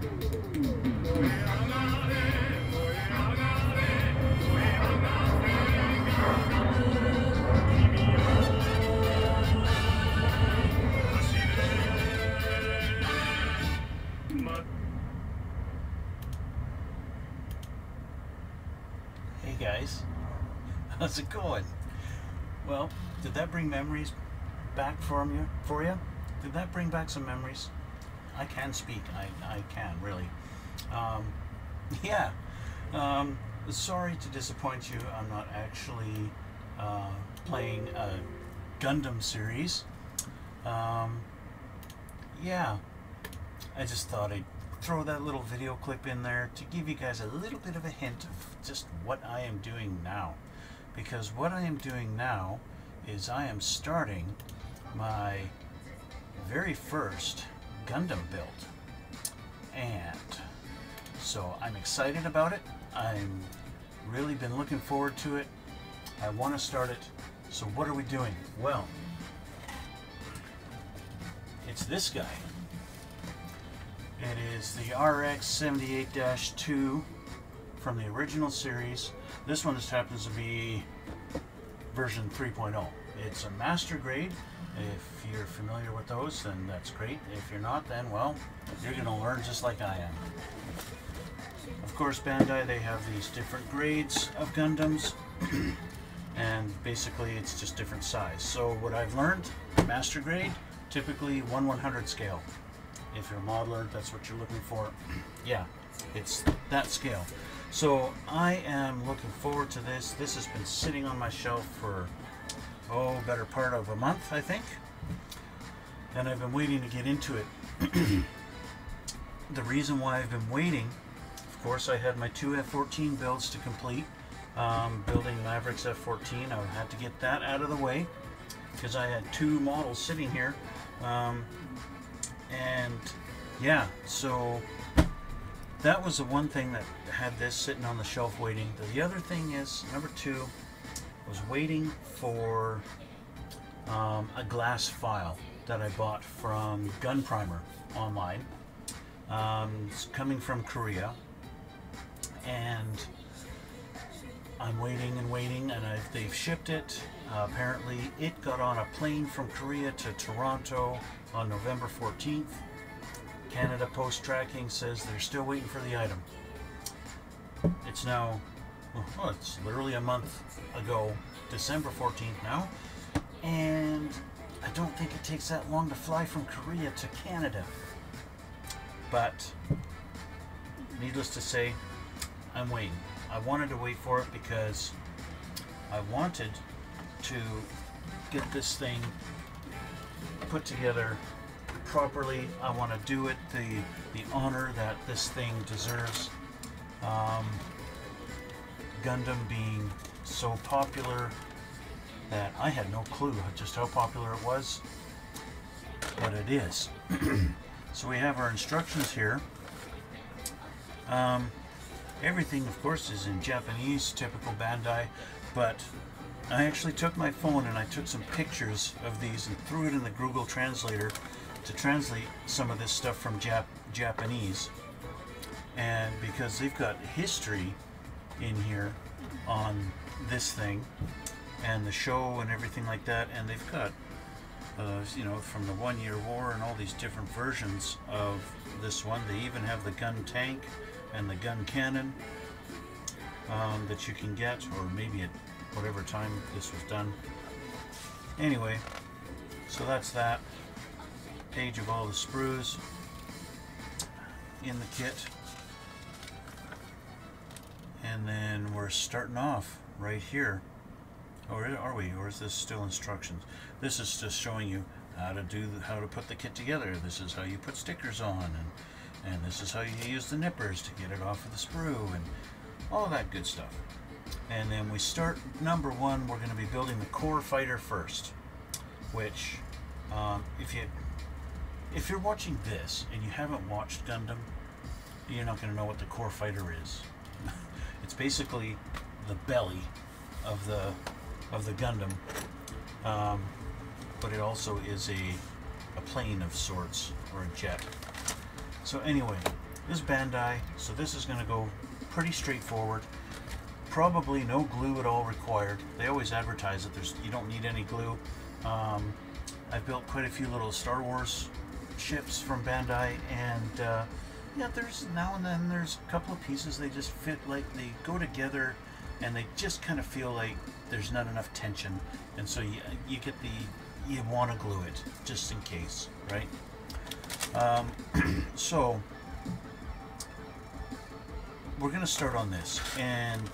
Hey guys, how's it going? Well, did that bring memories back for you? Did that bring back some memories? I can speak. I can really. Yeah. Sorry to disappoint you. I'm not actually playing a Gundam series. Yeah. I just thought I'd throw that little video clip in there to give you guys a little bit of a hint of just what I am doing now. Because what I am doing now is I am starting my very first Gundam build. And so I'm excited about it. I'm really been looking forward to it. I want to start it. So what are we doing? Well, it's this guy. It is the RX-78-2 from the original series. This one just happens to be version 3.0. It's a master grade. If you're familiar with those, then that's great. If you're not, then, well, you're going to learn just like I am. Of course, Bandai, they have these different grades of Gundams, and basically it's just different size. So what I've learned, master grade, typically 1/100 scale. If you're a modeler, that's what you're looking for. Yeah, it's that scale. So I am looking forward to this. This has been sitting on my shelf for, better part of a month, I think. And I've been waiting to get into it. The reason why I've been waiting, of course, I had my 2 F-14 builds to complete. Building Maverick's F-14, I had to get that out of the way because I had 2 models sitting here. And yeah, so that was the one thing that had this sitting on the shelf waiting. The other thing is, number 2, was waiting for a glass file that I bought from Gun Primer online. It's coming from Korea, and I'm waiting and waiting, and they've shipped it. Apparently it got on a plane from Korea to Toronto on November 14th. Canada Post Tracking says they're still waiting for the item. It's now, it's literally a month ago, December 14th now, and I don't think it takes that long to fly from Korea to Canada. But needless to say, I'm waiting. I wanted to wait for it because I wanted to get this thing put together properly. I want to do it the honor that this thing deserves. Gundam being so popular that I had no clue just how popular it was, but it is. So we have our instructions here. Everything, of course, is in Japanese, typical Bandai, but I actually took my phone and I took some pictures of these and threw it in the Google Translator to translate some of this stuff from Japanese. And because they've got history in here on this thing and the show and everything like that, and they've got you know, from the 1 Year War and all these different versions of this one. They even have the gun tank and the gun cannon that you can get, or maybe at whatever time this was done. Anyway, so that's that. Page of all the sprues in the kit. And then we're starting off right here. Or are we? Or is this still instructions? This is just showing you how to put the kit together. This is how you put stickers on, and this is how you use the nippers to get it off of the sprue, and all that good stuff. And then we start number 1. We're going to be building the core fighter first, which if you're watching this and you haven't watched Gundam, you're not going to know what the core fighter is. It's basically the belly of the Gundam, but it also is a plane of sorts, or a jet. So anyway, This is Bandai, so this is going to go pretty straightforward. Probably no glue at all required. They always advertise that you don't need any glue. I've built quite a few little Star Wars ships from Bandai, and yeah, there's now and then there's a couple of pieces they just fit, like they go together and they just kind of feel like there's not enough tension, and so you get you want to glue it just in case, right? So we're going to start on this, and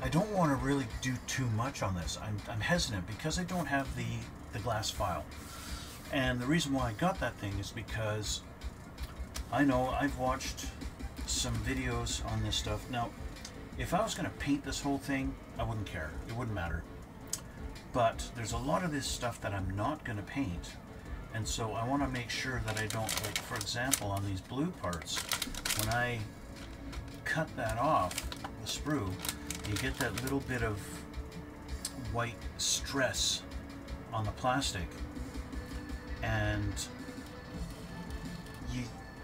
I don't want to really do too much on this. I'm hesitant because I don't have the glass file. And the reason why I got that thing is because I know I've watched some videos on this stuff. Now, if I was going to paint this whole thing, I wouldn't care. It wouldn't matter. But there's a lot of this stuff that I'm not going to paint. And so I want to make sure that I don't, like, for example, on these blue parts, when I cut that off, the sprue, you get that little bit of white stress on the plastic, and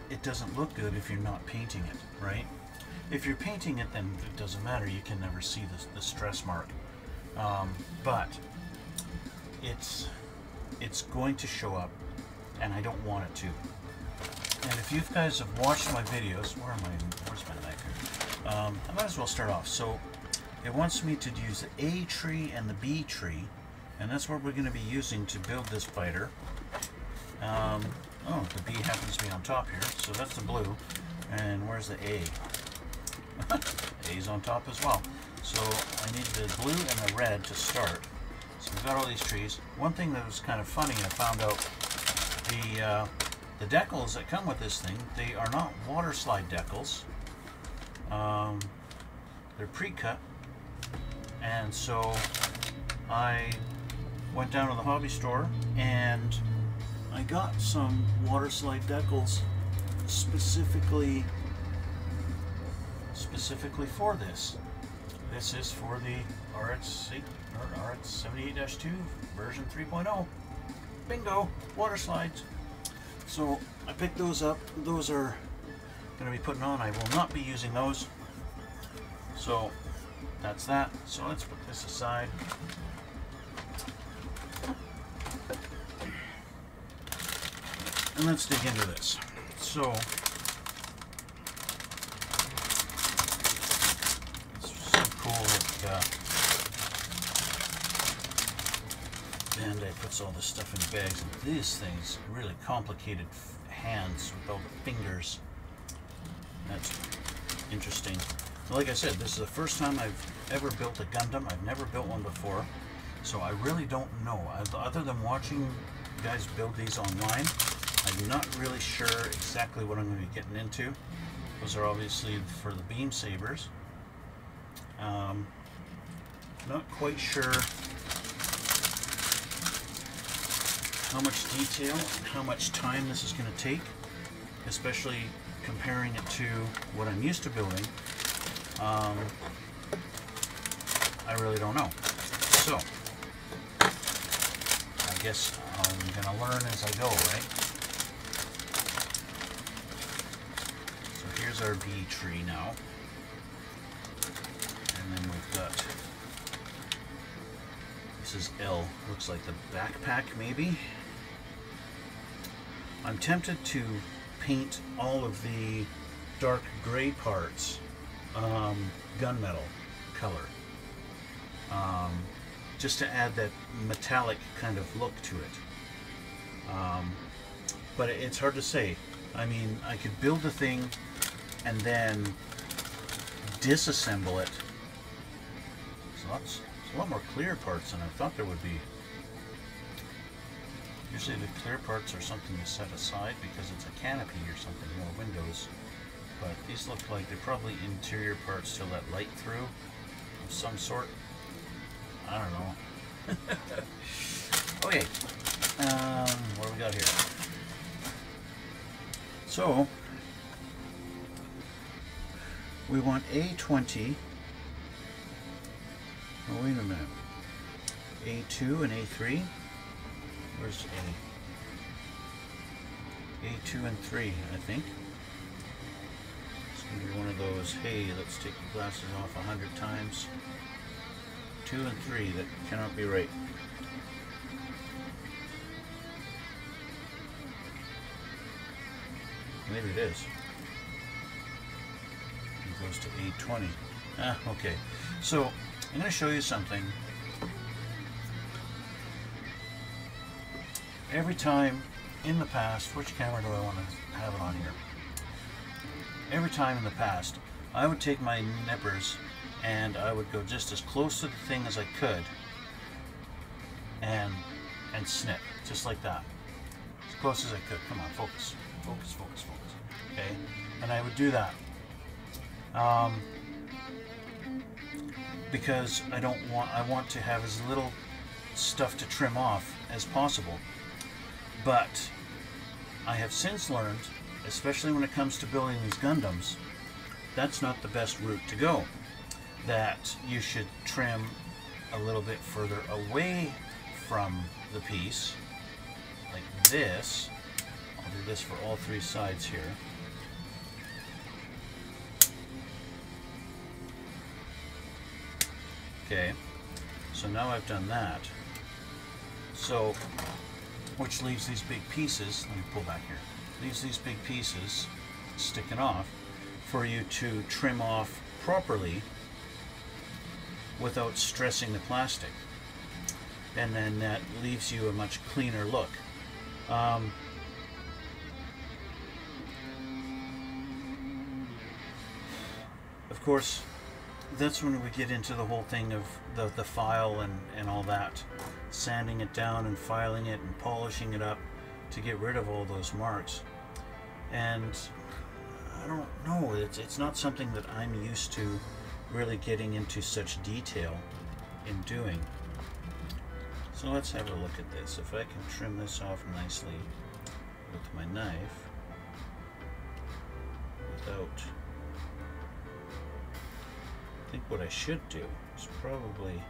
it doesn't look good if you're not painting it, right? If you're painting it, then it doesn't matter. You can never see the stress mark. But it's going to show up, and I don't want it to. And if you guys have watched my videos, where's my knife here? I might as well start off. So it wants me to use the A tree and the B tree, and that's what we're going to be using to build this fighter. Oh, the B happens to be on top here, so that's the blue. And where's the A? A's on top as well. So I need the blue and the red to start. So we've got all these trees. One thing that was kind of funny, I found out the decals that come with this thing, they are not water slide decals. They're pre-cut, and so I went down to the hobby store and I got some water slide decals specifically for this. This is for the RX-78-2 version 3.0. Bingo! Water slides. So I picked those up. Those are going to be putting on. I will not be using those. So that's that. So let's put this aside. And let's dig into this. So it's so cool that Bandai puts all this stuff in bags, and these things really complicated hands with all the fingers. That's interesting. Like I said, this is the first time I've ever built a Gundam. I've never built one before, so I really don't know. Other than watching guys build these online, I'm not really sure exactly what I'm going to be getting into. Those are obviously for the beam sabers. Not quite sure how much detail and how much time this is going to take, especially comparing it to what I'm used to building. I really don't know. So I guess I'm going to learn as I go, right? So here's our B tree now. And then we've got, this is L, looks like the backpack maybe. I'm tempted to paint all of the dark gray parts gunmetal color, just to add that metallic kind of look to it. But it's hard to say. I mean, I could build the thing and then disassemble it. So that's a lot more clear parts than I thought there would be. Usually the clear parts are something you set aside because it's a canopy or something, more windows. But these look like they're probably interior parts to let light through of some sort. I don't know. Okay, what do we got here? So, we want A20. Oh, wait a minute. A2 and A3. Where's A? A2 and 3, I think. It's going to be one of those, hey, let's take the glasses off 100 times. 2 and 3, that cannot be right. Maybe it is. It goes to A20. Ah, okay. So, I'm going to show you something. Every time in the past, which camera do I want to have it on here? Every time in the past, I would take my nippers and I would go just as close to the thing as I could and snip, just like that. As close as I could. Come on, focus. Focus, focus, focus. Okay? And I would do that. Because I want to have as little stuff to trim off as possible. But I have since learned, especially when it comes to building these Gundams, that's not the best route to go. That you should trim a little bit further away from the piece, like this. I'll do this for all three sides here. Okay, so now I've done that. So, which leaves these big pieces, let me pull back here, leaves these big pieces sticking off for you to trim off properly without stressing the plastic. And then that leaves you a much cleaner look. Of course, that's when we get into the whole thing of the file and all that. Sanding it down and filing it and polishing it up to get rid of all those marks. And I don't know, it's not something that I'm used to really getting into such detail in doing. So let's have a look at this. If I can trim this off nicely with my knife without... I think what I should do is probably...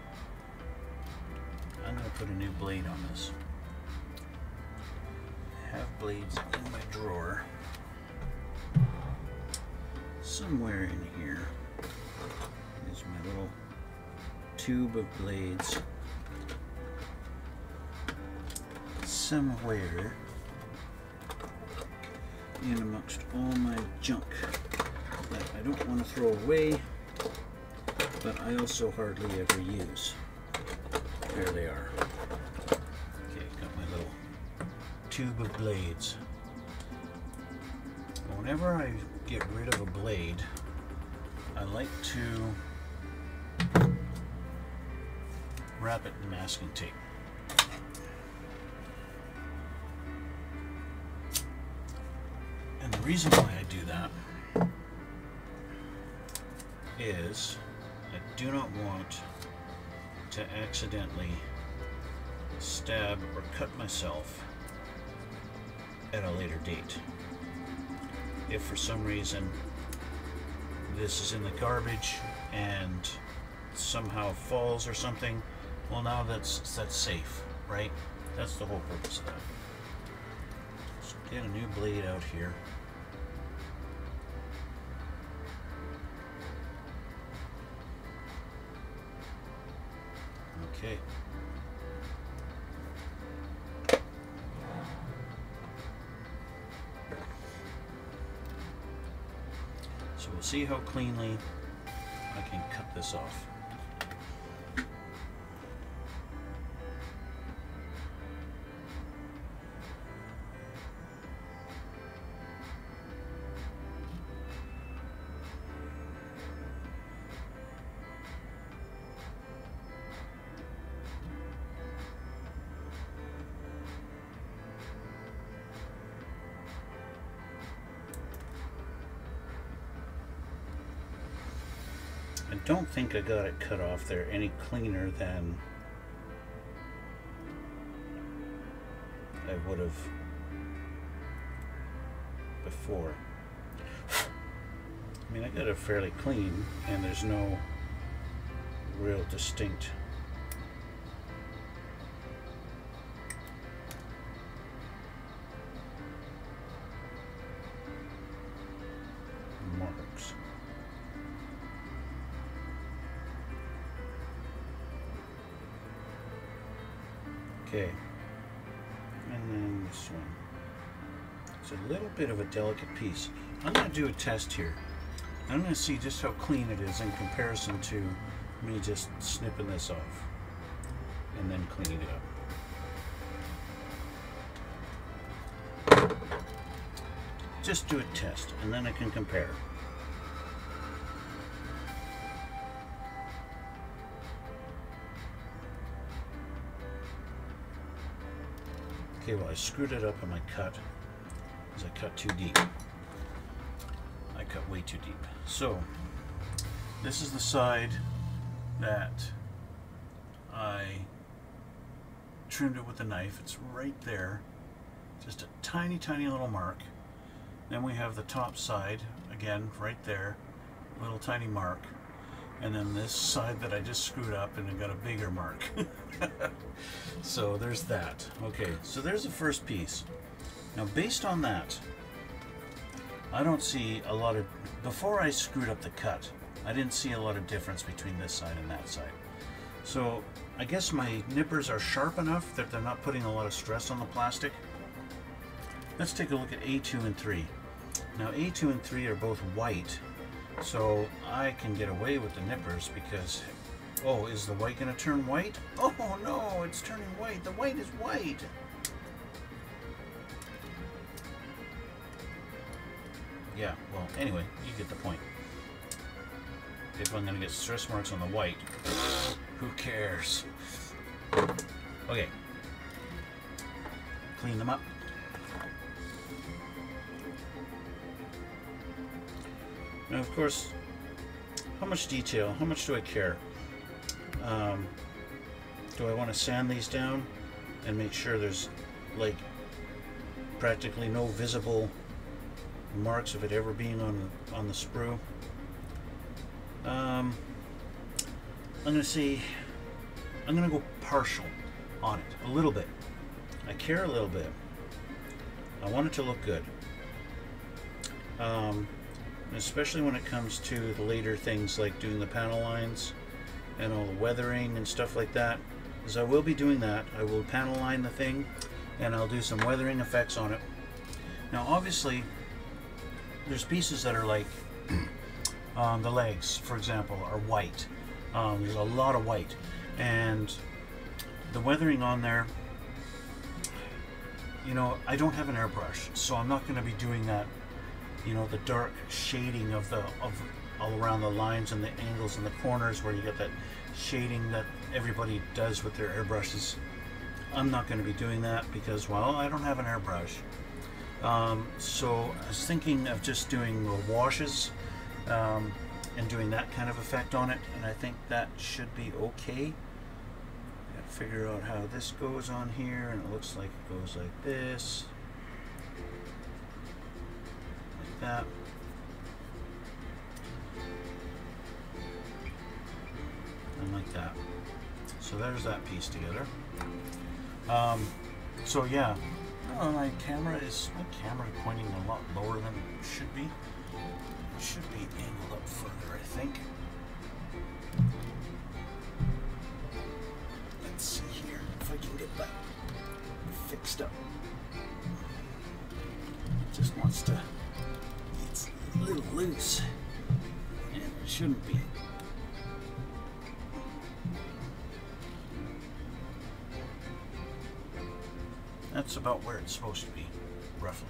I'm going to put a new blade on this. I have blades in my drawer. Somewhere in here is my little tube of blades. Somewhere in amongst all my junk that I don't want to throw away, but I also hardly ever use. There they are. Okay, got my little tube of blades. Whenever I get rid of a blade, I like to wrap it in masking tape. And the reason why I do that is I do not want to accidentally stab or cut myself at a later date. If for some reason this is in the garbage and somehow falls or something, well, now that's safe, right? That's the whole purpose of that. So get a new blade out here. Okay. So we'll see how cleanly I can cut this off. I don't think I got it cut off there any cleaner than I would have before. I mean, I got it fairly clean and there's no real distinct Okay. And then this one. It's a little bit of a delicate piece. I'm going to do a test here. I'm going to see just how clean it is in comparison to me just snipping this off and then cleaning it up. Just do a test and then I can compare. Okay, well I screwed it up in my cut because I cut too deep. I cut way too deep. So this is the side that I trimmed it with the knife. It's right there. Just a tiny, tiny little mark. Then we have the top side, again, right there. Little tiny mark. And then this side that I just screwed up and it got a bigger mark. So there's that. Okay, so there's the first piece. Now based on that, I don't see a lot of, before I screwed up the cut, I didn't see a lot of difference between this side and that side. So I guess my nippers are sharp enough that they're not putting a lot of stress on the plastic. Let's take a look at A2 and 3. Now A2 and 3 are both white, so I can get away with the nippers because, oh, is the white going to turn white? Oh no, it's turning white. The white is white. Yeah, well, anyway, you get the point. If I'm going to get stress marks on the white, who cares? Okay. Clean them up. Now, of course, how much detail, how much do I care? Do I want to sand these down and make sure there's like practically no visible marks of it ever being on the sprue? I'm going to say I'm going to go partial on it, a little bit. I care a little bit. I want it to look good. Especially when it comes to the later things like doing the panel lines and all the weathering and stuff like that, because I will be doing that. I will panel line the thing and I'll do some weathering effects on it. Now obviously there's pieces that are like the legs, for example, are white. There's a lot of white, and the weathering on there, you know, I don't have an airbrush, so I'm not going to be doing that, you know, the dark shading of all around the lines and the angles and the corners where you get that shading that everybody does with their airbrushes. I'm not going to be doing that because, well, I don't have an airbrush. So I was thinking of just doing washes and doing that kind of effect on it, and I think that should be okay. Gotta figure out how this goes on here, and it looks like it goes like this. That. And like that. So there's that piece together. So yeah, my camera is pointing a lot lower than it should be. It should be angled up further, I think. Let's see here if I can get that fixed up. It just wants to. It's a little loose, and it shouldn't be. That's about where it's supposed to be, roughly.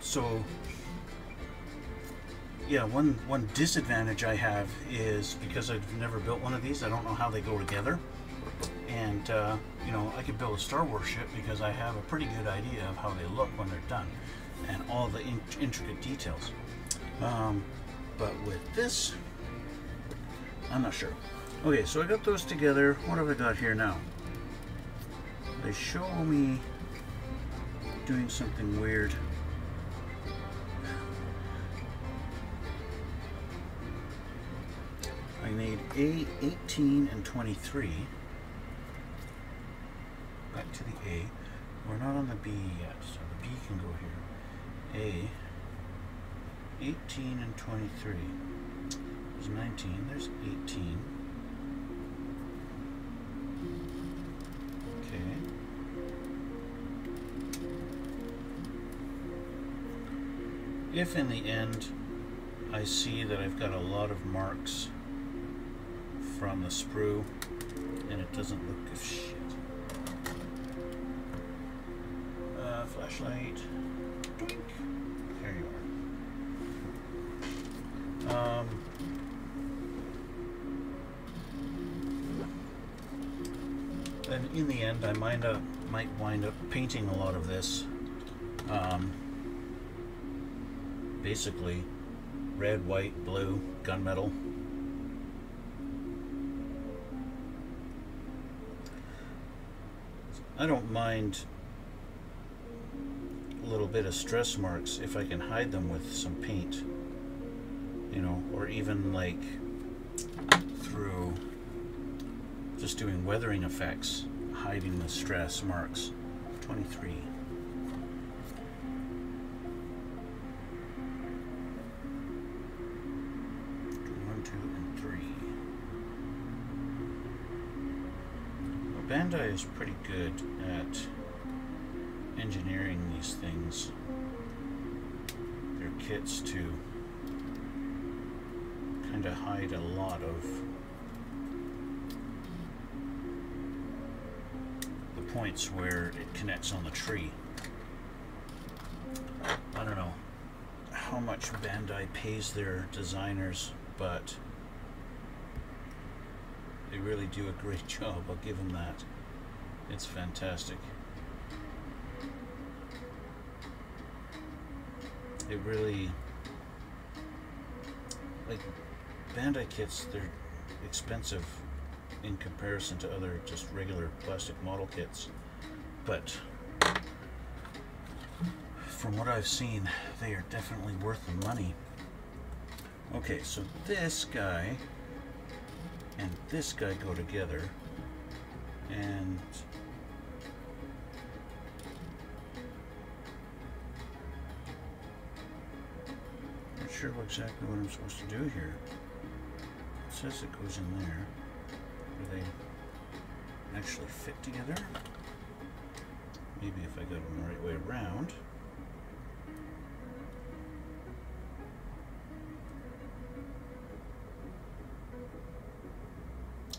So, yeah, one disadvantage I have is because I've never built one of these, I don't know how they go together. And, you know, I could build a Star Wars ship because I have a pretty good idea of how they look when they're done and all the intricate details. But with this, I'm not sure. Okay, so I got those together. What have I got here now? They show me doing something weird. I need A18 and 23. Back to the A. We're not on the B yet, so the B can go here. A. 18 and 23. There's 19. There's 18. if in the end I see that I've got a lot of marks from the sprue and it doesn't look good, shit. Flashlight. Doink. There you are. And in the end, I might wind up painting a lot of this. Basically, red, white, blue, gunmetal. I don't mind a little bit of stress marks if I can hide them with some paint, you know, or even like through just doing weathering effects, hiding the stress marks. 23. 1, 2, and 3. Well, Bandai is pretty good at engineering these things, their kits, to kind of hide a lot of the points where it connects on the tree. I don't know how much Bandai pays their designers, but they really do a great job. I'll give them that. It's fantastic. It really, like, Bandai kits, they're expensive in comparison to other just regular plastic model kits, but from what I've seen, they are definitely worth the money. Okay, so this guy and this guy go together, and not sure exactly what I'm supposed to do here. It says it goes in there. Do they actually fit together? Maybe if I got them the right way around.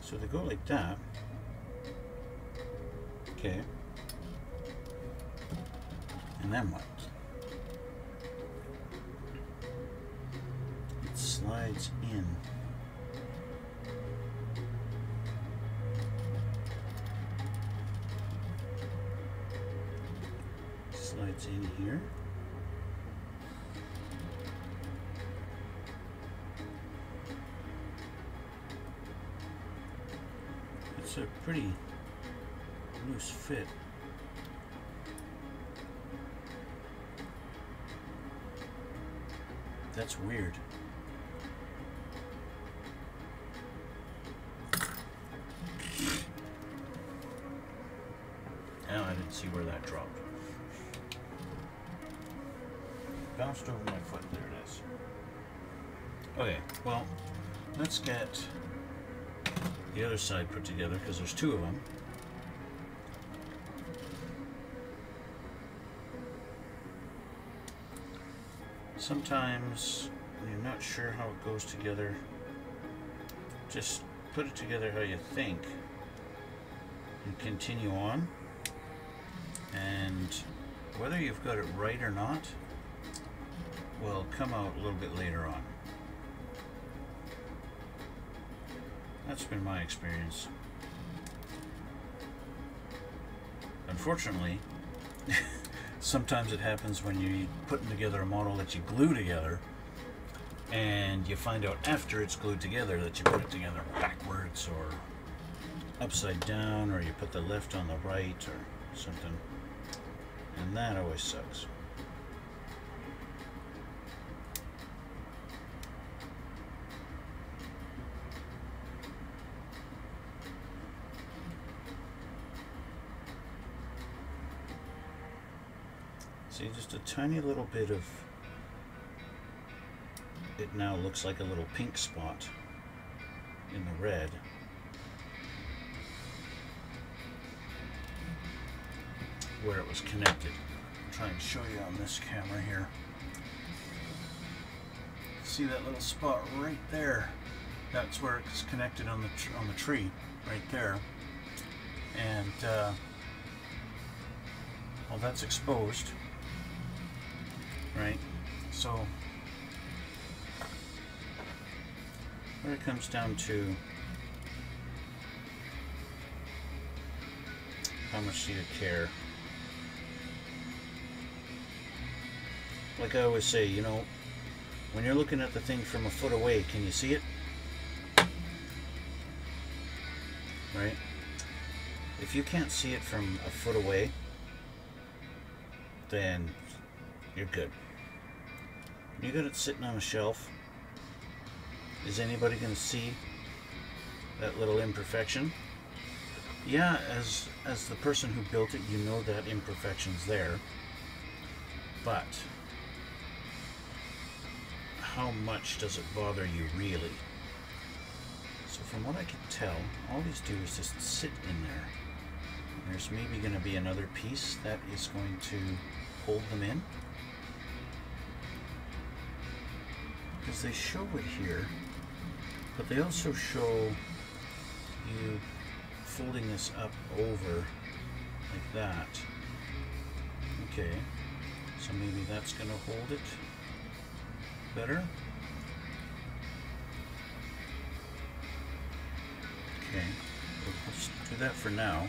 So they go like that. Okay. And then what? It slides in. Slides in here. It's a pretty loose fit. That's weird. Oh, I didn't see where that dropped. Bounced over my foot. There it is. Okay, well, let's get the other side put together, because there's two of them. Sometimes when you're not sure how it goes together, just put it together how you think and continue on. And whether you've got it right or not will come out a little bit later on. That's been my experience. Unfortunately, sometimes it happens when you're putting together a model that you glue together, and you find out after it's glued together that you put it together backwards or upside down, or you put the left on the right or something, and that always sucks. See, just a tiny little bit of it now looks like a little pink spot in the red. Where it was connected. I'll try and show you on this camera here. See that little spot right there? That's where it's connected on the tree, right there. And well, that's exposed, right? So when it comes down to how much do you care? Like I always say, you know, when you're looking at the thing from a foot away, can you see it? Right? If you can't see it from a foot away, then you're good. You got it sitting on a shelf. Is anybody going to see that little imperfection? Yeah, as the person who built it, you know that imperfection's there. But how much does it bother you really? So from what I can tell, all these do is just sit in there. There's maybe going to be another piece that is going to hold them in. Because they show it here, but they also show you folding this up over like that. Okay, so maybe that's going to hold it better. Okay, let's do that for now.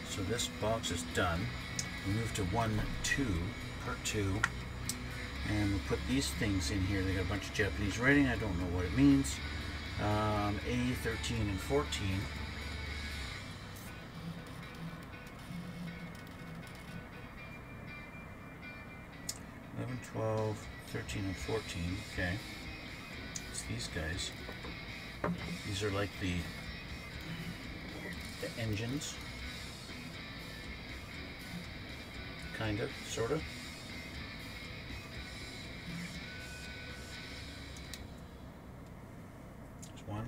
So this box is done. We move to 1, 2, part 2, and we'll put these things in here. They got a bunch of Japanese writing. I don't know what it means. A13 and 14. 11, 12, 13, and 14. Okay, it's these guys. These are like the engines. Kind of, sort of. There's 1.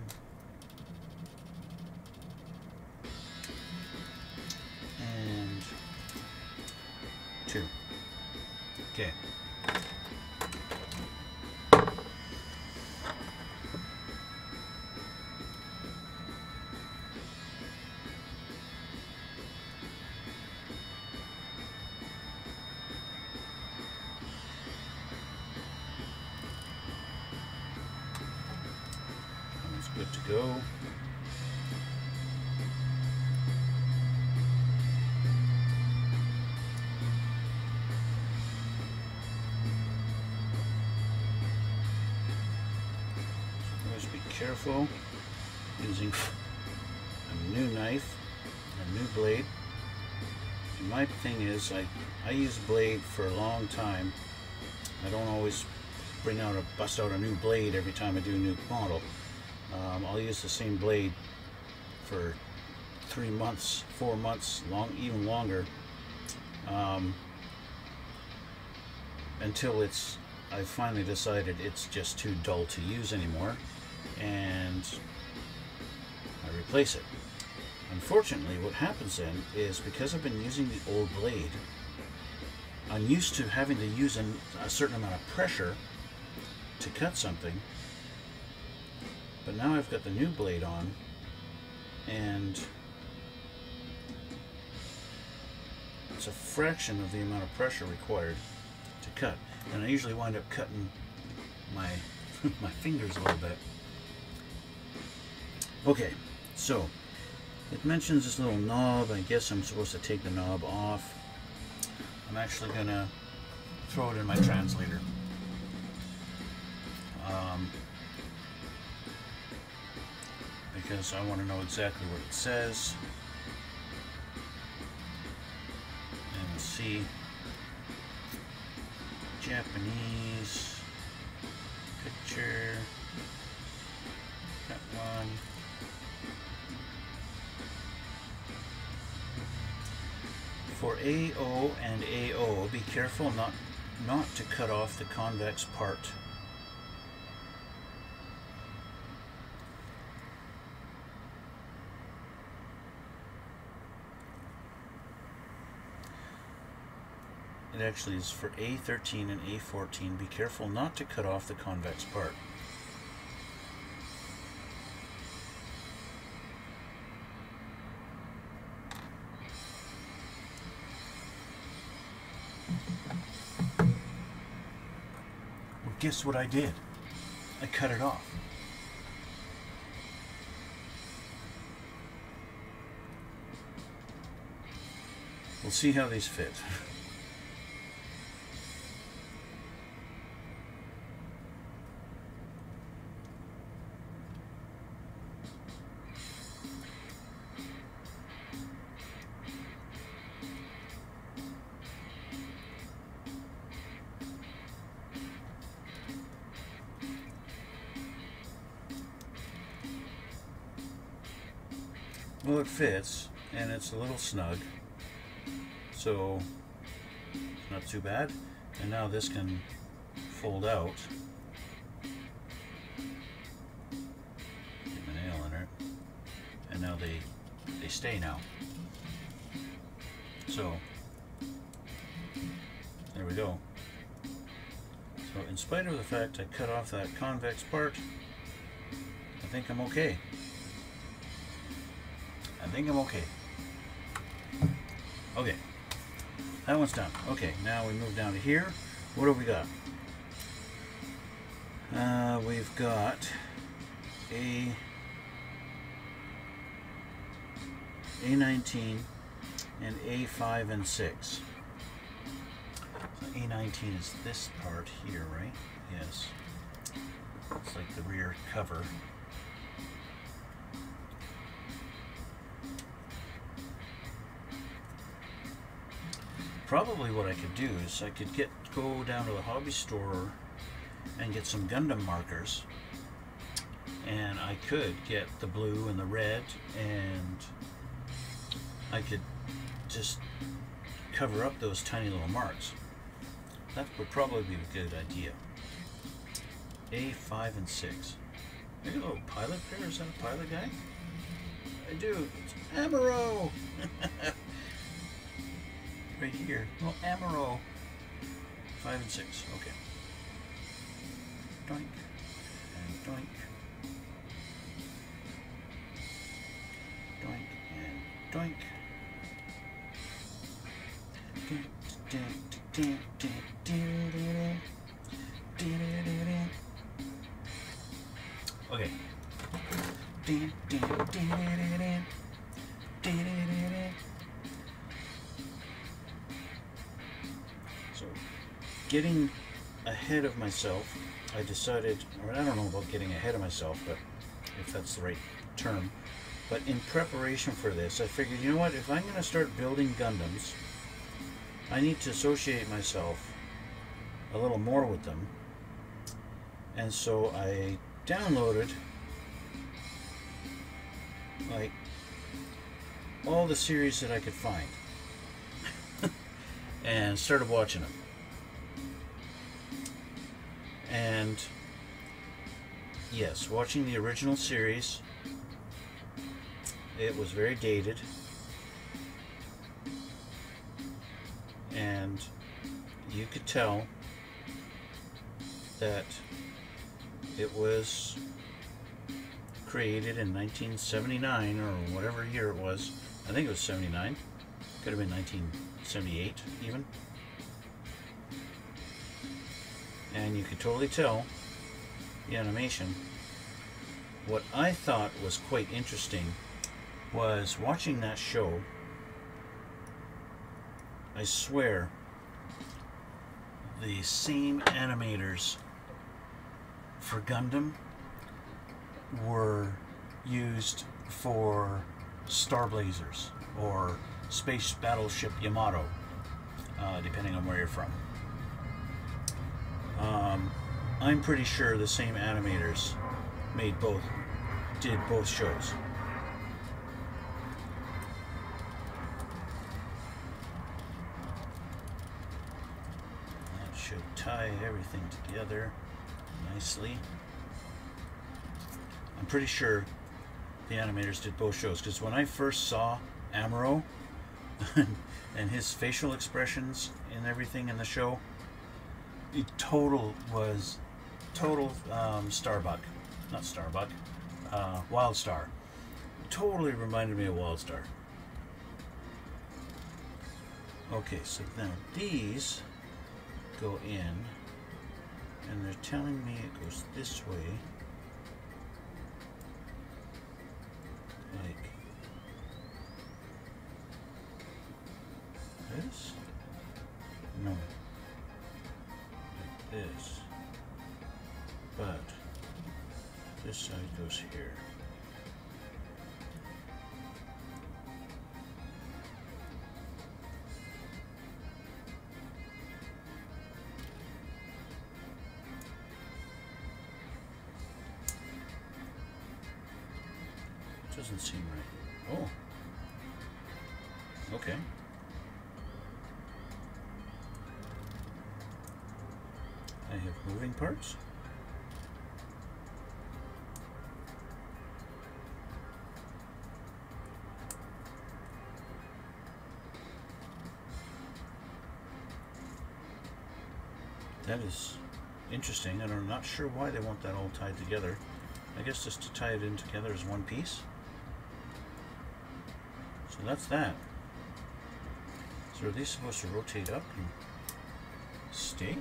And 2. Okay. Good to go. Always be careful using a new knife, a new blade. And my thing is, I use a blade for a long time. I don't always bust out a new blade every time I do a new model. I'll use the same blade for 3 months, 4 months, even longer, until I finally decided it's just too dull to use anymore, and I replace it. Unfortunately, what happens then is, because I've been using the old blade, I'm used to having to use a certain amount of pressure to cut something. But now I've got the new blade on, and it's a fraction of the amount of pressure required to cut. And I usually wind up cutting my my fingers a little bit. Okay, so it mentions this little knob. I guess I'm supposed to take the knob off. I'm actually gonna throw it in my translator. Because I want to know exactly what it says. And see, Japanese picture, that one. For AO and AO, be careful not to cut off the convex part. It actually is for A13 and A14. Be careful not to cut off the convex part. Well, guess what I did? I cut it off. We'll see how these fit. Well, it fits, and it's a little snug, so not too bad. And now this can fold out. Get my nail in it, and now they stay now. So there we go. So in spite of the fact I cut off that convex part, I think I'm okay. I think I'm okay. Okay, that one's done. Okay, now we move down to here. What do we got? We've got A19 and A5 and 6. So A19 is this part here, right? Yes. It's like the rear cover. Probably what I could do is I could go down to the hobby store and get some Gundam markers, and I could get the blue and the red, and I could just cover up those tiny little marks. That would probably be a good idea. A5 and 6. Maybe a little pilot there. Is that a pilot guy? I do. It's Amuro! Right here. No, Amuro. 5 and 6. Okay. Doink. And doink. Doink and doink. Okay. So, getting ahead of myself, I decided, or I don't know about getting ahead of myself, but if that's the right term, but in preparation for this, I figured, you know what, if I'm going to start building Gundams, I need to associate myself a little more with them. And so I downloaded like all the series that I could find and started watching them. And yes, watching the original series, it was very dated, and you could tell that it was created in 1979 or whatever year it was. I think it was 79. Could have been 1978 even. And you could totally tell the animation. What I thought was quite interesting was watching that show. I swear the same animators for Gundam were used for Star Blazers or Space Battleship Yamato, depending on where you're from. I'm pretty sure the same animators did both shows. That should tie everything together nicely. I'm pretty sure the animators did both shows, because when I first saw Amuro and his facial expressions and everything in the show, it was total Starbuck, not Starbuck, Wildstar. Totally reminded me of Wildstar. Okay, so now these go in, and they're telling me it goes this way. Like this? No. Like this. But this side goes here. Doesn't seem right. Oh. Okay. I have moving parts. That is interesting, and I'm not sure why they want that all tied together. I guess just to tie it in together as one piece. So that's that. So are these supposed to rotate up and stay?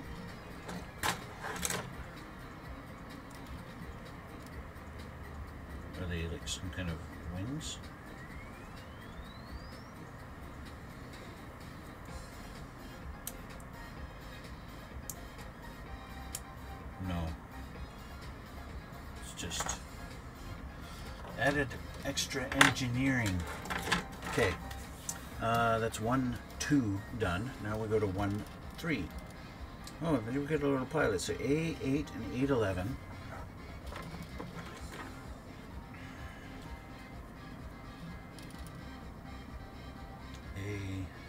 Are they like some kind of wings? No. It's just added extra engineering. Okay, that's 1, 2 done. Now we go to 1, 3. Oh, then we get a little pilot. So A8 and 811.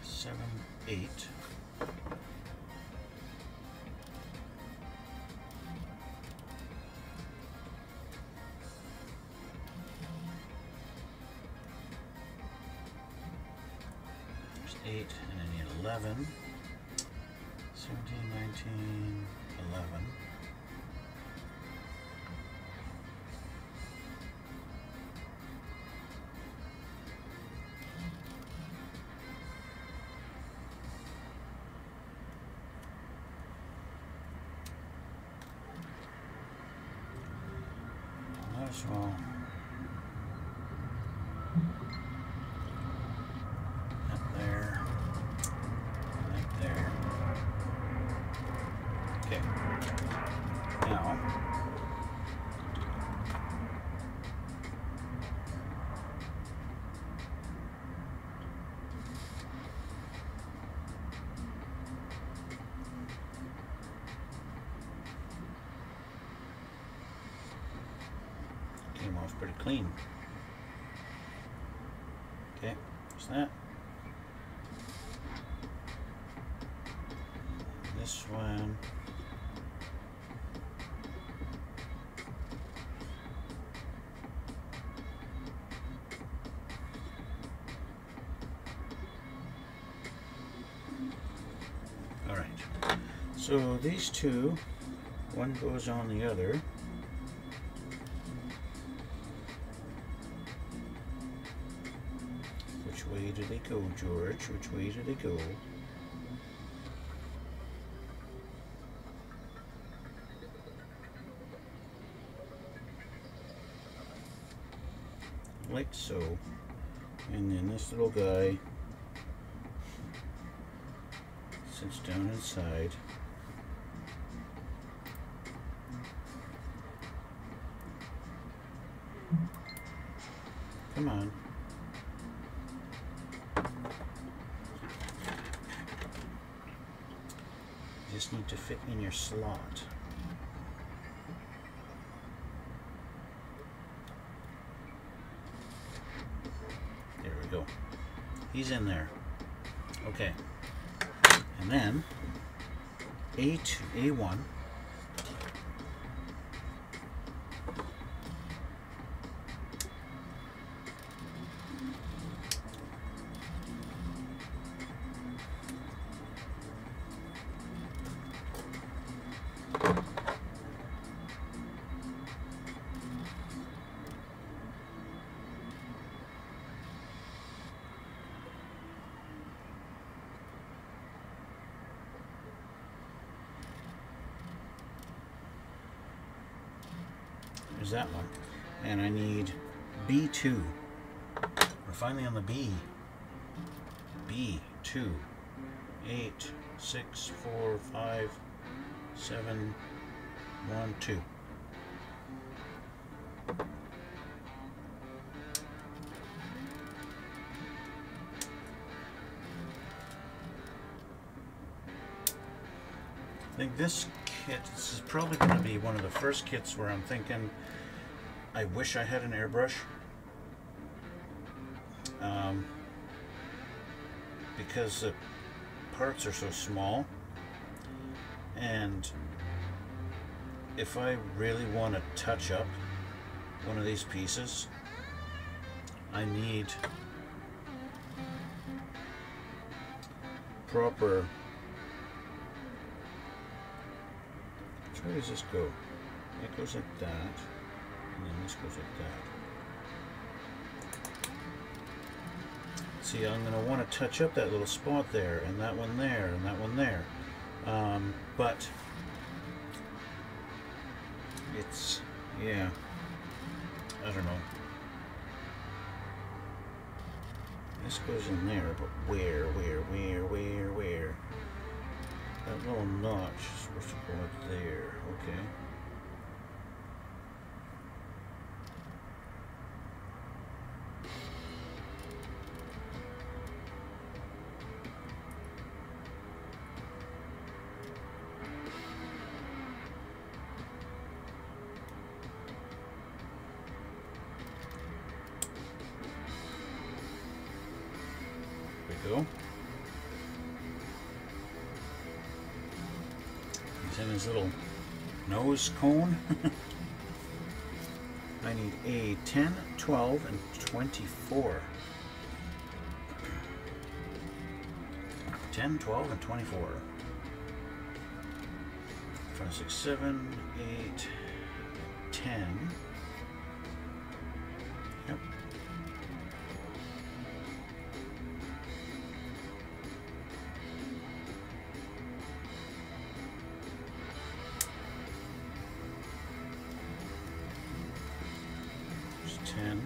A78. There's 8 and then 11. 17, 19, 11. Might as well. Up there. Right there. Okay. Now. Came off pretty clean. Okay, there's that. This one. All right. So these two, one goes on the other. Which way do they go, George? Which way do they go? Like so. And then this little guy sits down inside. Come on. You just need to fit in your slot. There we go. He's in there. Okay. And then A1. use that one. And I need B2. We're finally on the B. B2. 8, 6, 4, 5, 7, 1, 2. I think this kit, this is probably going to be one of the first kits where I'm thinking, I wish I had an airbrush. Because the parts are so small, and if I really want to touch up one of these pieces, I need proper. Where does this go? It goes like that, and then this goes like that. See, I'm going to want to touch up that little spot there, and that one there, and that one there. But it's, yeah, I don't know. This goes in there, but where? That little notch is supposed to go up there, okay. There we go. He's in his little nose cone. I need a 10, 12, and 24. 10, 12, and 24. 5, 6, 7, 8, 10. Yep. There's 10.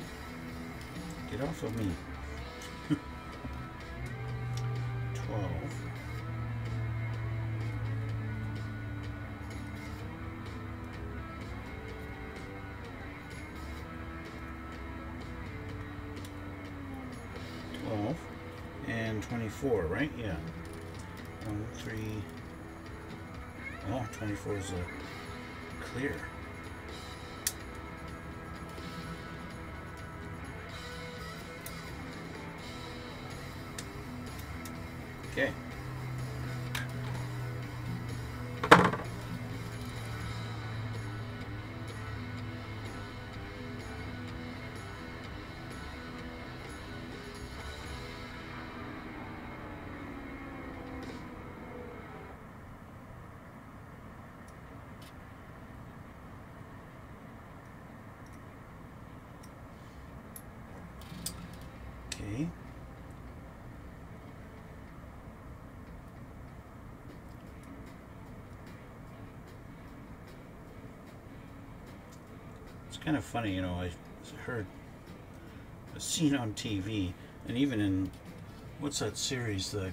Get off of me. 12. 12 and 24, right? Yeah. 1, 3. Oh, 24 is a clear. Okay. Okay. It's kind of funny, you know, I heard a scene on TV, and even in, what's that series, the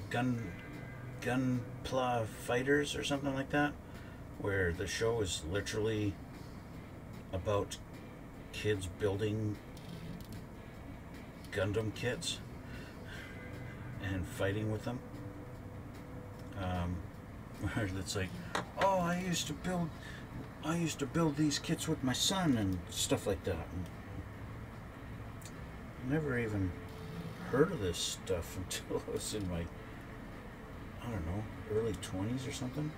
Gunpla Fighters or something like that, where the show is literally about kids building Gundam kits and fighting with them. Where it's like, oh, I used to build these kits with my son and stuff like that. And I never even heard of this stuff until I was in my, I don't know, early 20s or something.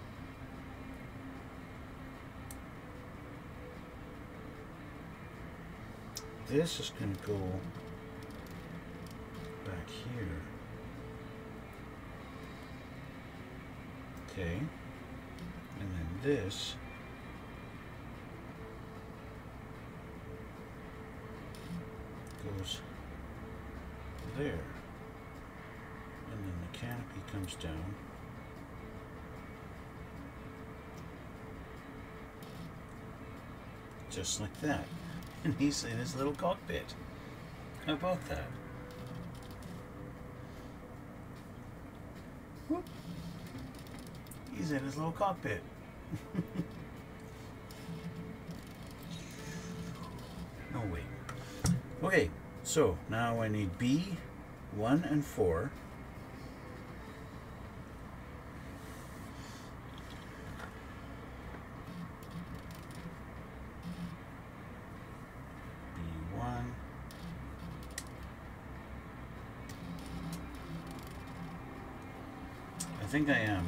This is going to go back here. Okay. And then this goes there. And then the canopy comes down. just like that. And he's in his little cockpit. How about that? Whoop. He's in his little cockpit. No way. Okay, so now I need B, 1 and 4. B1. I think I am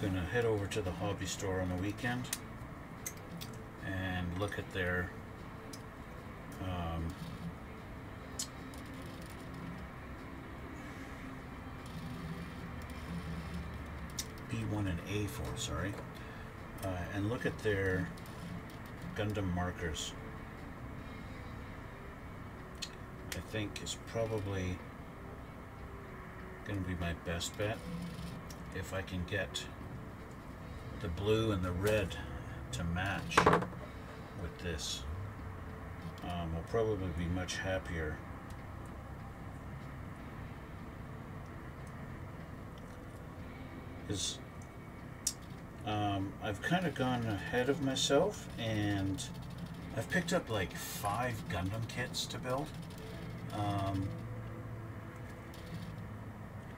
gonna head over to the hobby store on the weekend and look at their B1 and A4, sorry, and look at their Gundam markers. I think is probably going to be my best bet if I can get the blue and the red to match with this. I'll probably be much happier. Because I've kind of gone ahead of myself and I've picked up like 5 Gundam kits to build.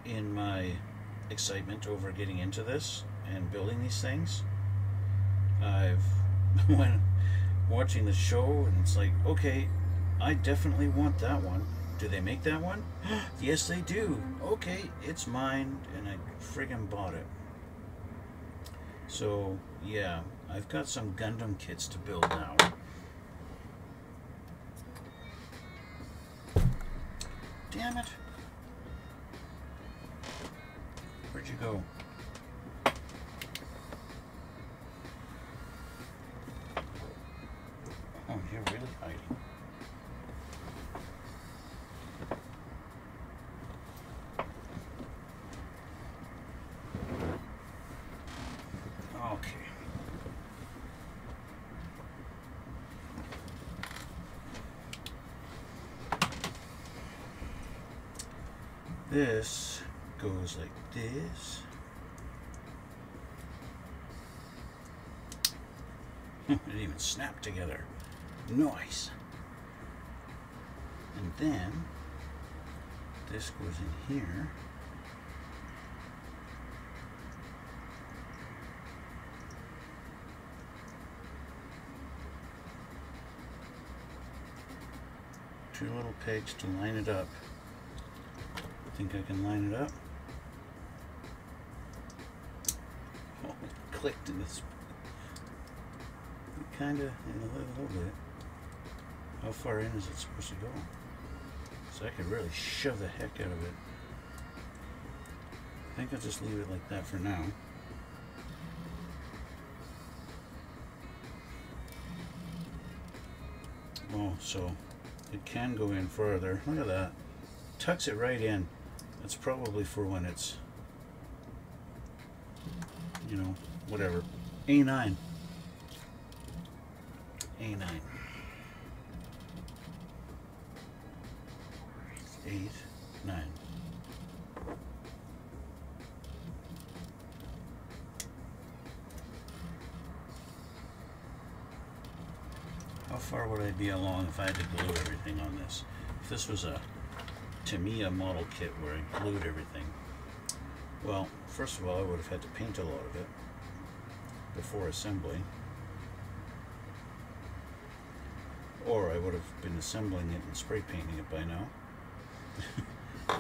In my excitement over getting into this and building these things, I've when watching the show and it's like, okay, I definitely want that one. Do they make that one? Yes, they do. Okay, it's mine, and I friggin' bought it. So yeah, I've got some Gundam kits to build now. Damn it. Where'd you go? Oh, you're really hiding. Okay. This goes like this. It didn't even snap together. Nice. And then this goes in here. Two little pegs to line it up. Think I can line it up? Oh, it clicked in this. Kinda in a little bit. How far in is it supposed to go? So I could really shove the heck out of it. I think I'll just leave it like that for now. Oh, so it can go in further. Look at that. Tucks it right in. That's probably for when it's, you know, whatever. A9. A9. 8, 9. How far would I be along if I had to glue everything on this? If this was a Tamiya model kit where I glued everything, well, first of all, I would have had to paint a lot of it before assembly, or I would have been assembling it and spray painting it by now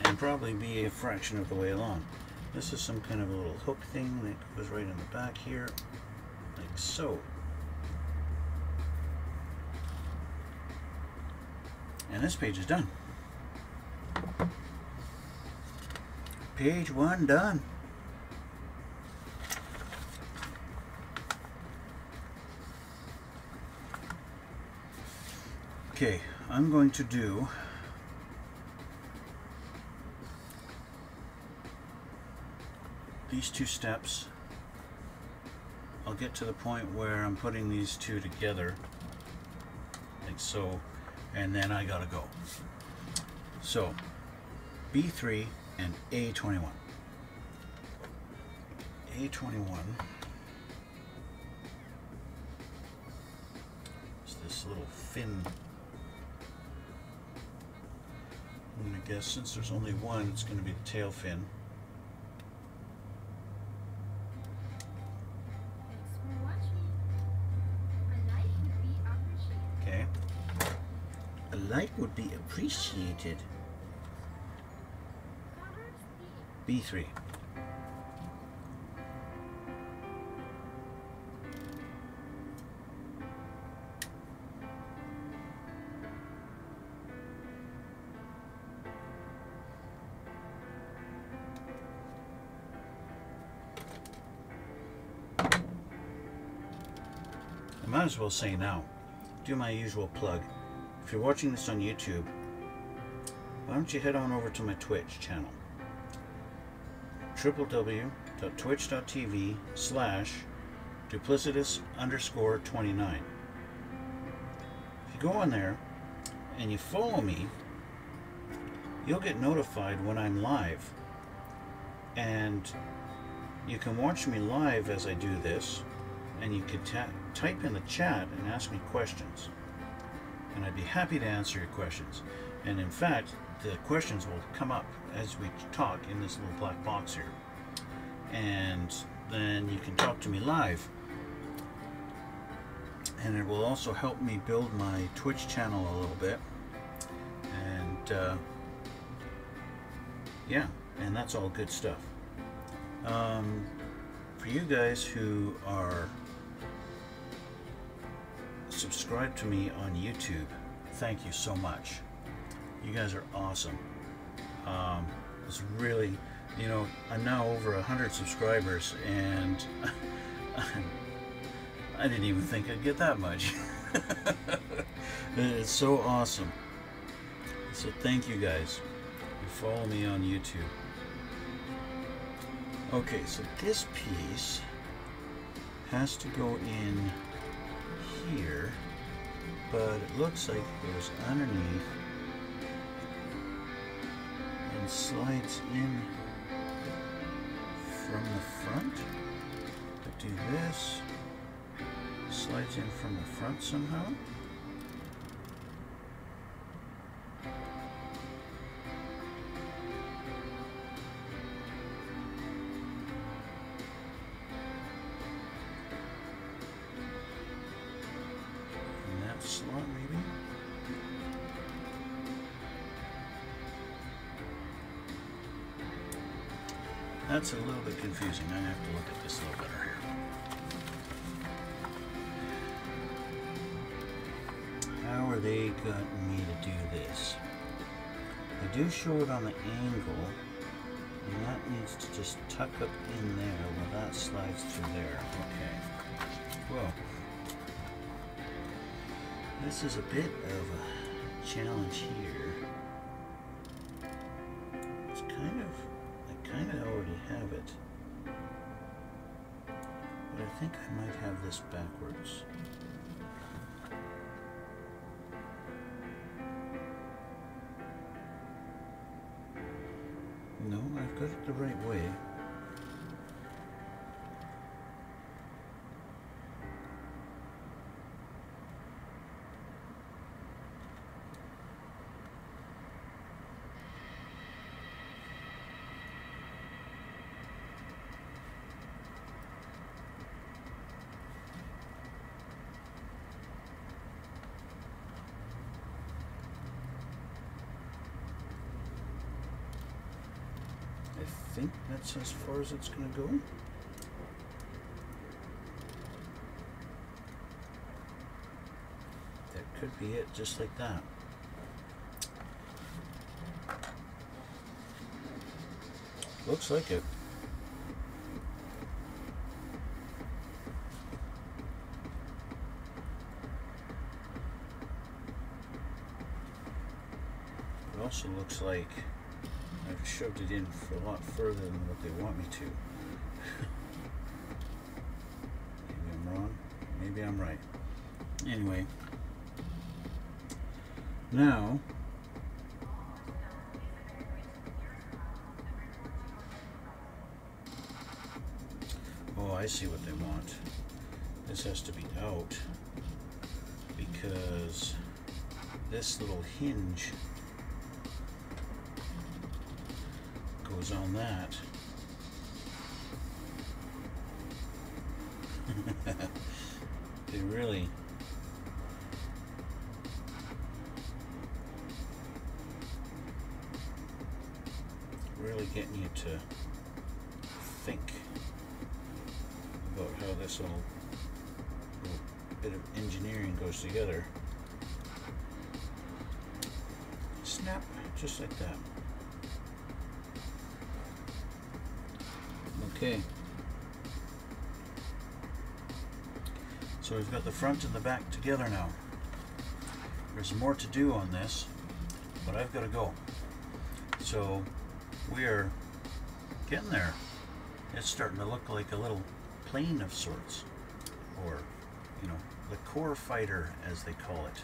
and probably be a fraction of the way along. This is some kind of a little hook thing that goes right in the back here, like so. And this page is done. Page 1 done. Okay, I'm going to do these 2 steps. I'll get to the point where I'm putting these 2 together So, and then I gotta go. So, B3 and A21. A21 is this little fin. I'm gonna guess since there's only one, it's gonna be the tail fin. Okay. A like would be appreciated. B3. I might as well say now, do my usual plug. If you're watching this on YouTube, why don't you head on over to my Twitch channel, www.twitch.tv/duplicitous_29. If you go on there and you follow me, you'll get notified when I'm live, and you can watch me live as I do this, and you can type in the chat and ask me questions, and I'd be happy to answer your questions. And in fact, the questions will come up as we talk in this little black box here, and then you can talk to me live, and it will also help me build my Twitch channel a little bit. And yeah, and that's all good stuff. For you guys who are subscribed to me on YouTube, thank you so much. You guys are awesome. It's really, you know, I'm now over 100 subscribers, and I didn't even think I'd get that much. It's so awesome. So thank you guys who follow me on YouTube. Okay, so this piece has to go in here, but it looks like it goes underneath and slides in from the front. But do this, slides in from the front somehow. Slot maybe. That's a little bit confusing. I have to look at this a little better here. How are they got me to do this? They do show it on the angle, and that needs to just tuck up in there. Well, that slides through there. Okay. Well, this is a bit of a challenge here. It's kind of, I kind of already have it, but I think I might have this backwards. No, I've got it the right way. I think that's as far as it's going to go. That could be it, just like that. Looks like it. It also looks like I've shoved it in for a lot further than what they want me to. Maybe I'm wrong, maybe I'm right. Anyway, Now, oh, I see what they want. This has to be out because this little hinge goes on that. They really getting you to think about how this little bit of engineering goes together. Snap, just like that. Okay. So we've got the front and the back together now. There's more to do on this, but I've got to go. So we are getting there. It's starting to look like a little plane of sorts, or, you know, the core fighter as they call it.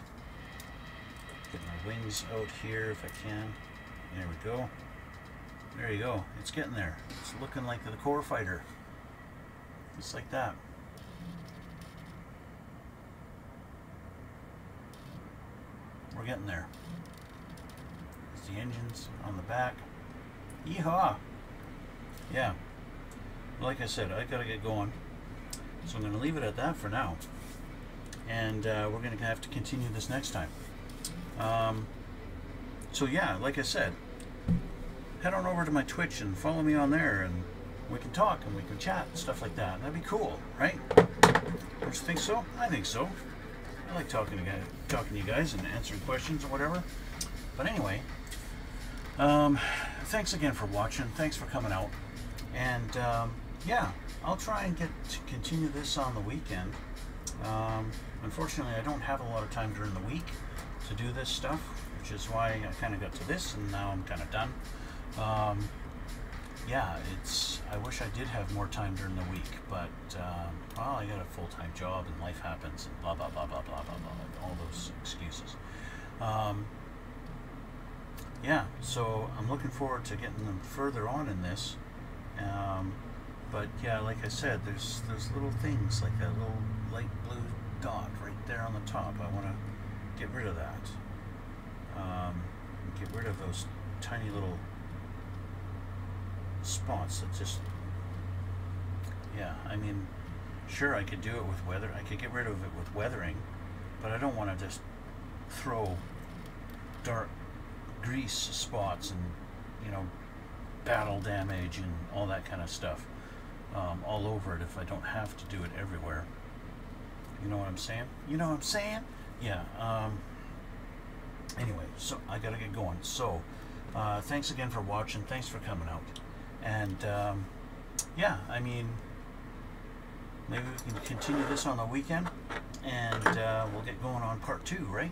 Get my wings out here if I can. There we go. There you go. It's getting there. It's looking like the core fighter. Just like that. We're getting there. There's the engines on the back. Yeehaw! Yeah. Like I said, I gotta get going. So I'm going to leave it at that for now. And we're going to have to continue this next time. So yeah, like I said, head on over to my Twitch and follow me on there, and we can talk and we can chat and stuff like that. That'd be cool, right? Don't you think so? I think so. I like talking to you guys and answering questions or whatever. But anyway, thanks again for watching. Thanks for coming out. And yeah, I'll try and get to continue this on the weekend. Unfortunately, I don't have a lot of time during the week to do this stuff, which is why I kind of got to this, and now I'm kind of done. Yeah, I wish I did have more time during the week, but well, I got a full-time job and life happens and blah blah blah blah blah blah blah, all those excuses. Yeah, so I'm looking forward to getting them further on in this. But yeah, like I said, there's little things like that little light blue dot right there on the top. I want to get rid of that. Get rid of those tiny little spots that just, yeah, I mean, sure, I could do it with weather. I could get rid of it with weathering, but I don't want to just throw dark grease spots and, you know, battle damage and all that kind of stuff all over it if I don't have to do it everywhere. You know what I'm saying? You know what I'm saying? Yeah. Anyway, so I gotta get going. So thanks again for watching. Thanks for coming out. And yeah, I mean, maybe we can continue this on the weekend, and we'll get going on part 2, right?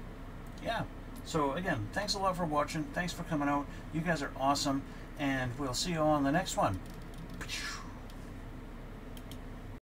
Yeah. So again, thanks a lot for watching. Thanks for coming out. You guys are awesome, and we'll see you all on the next one.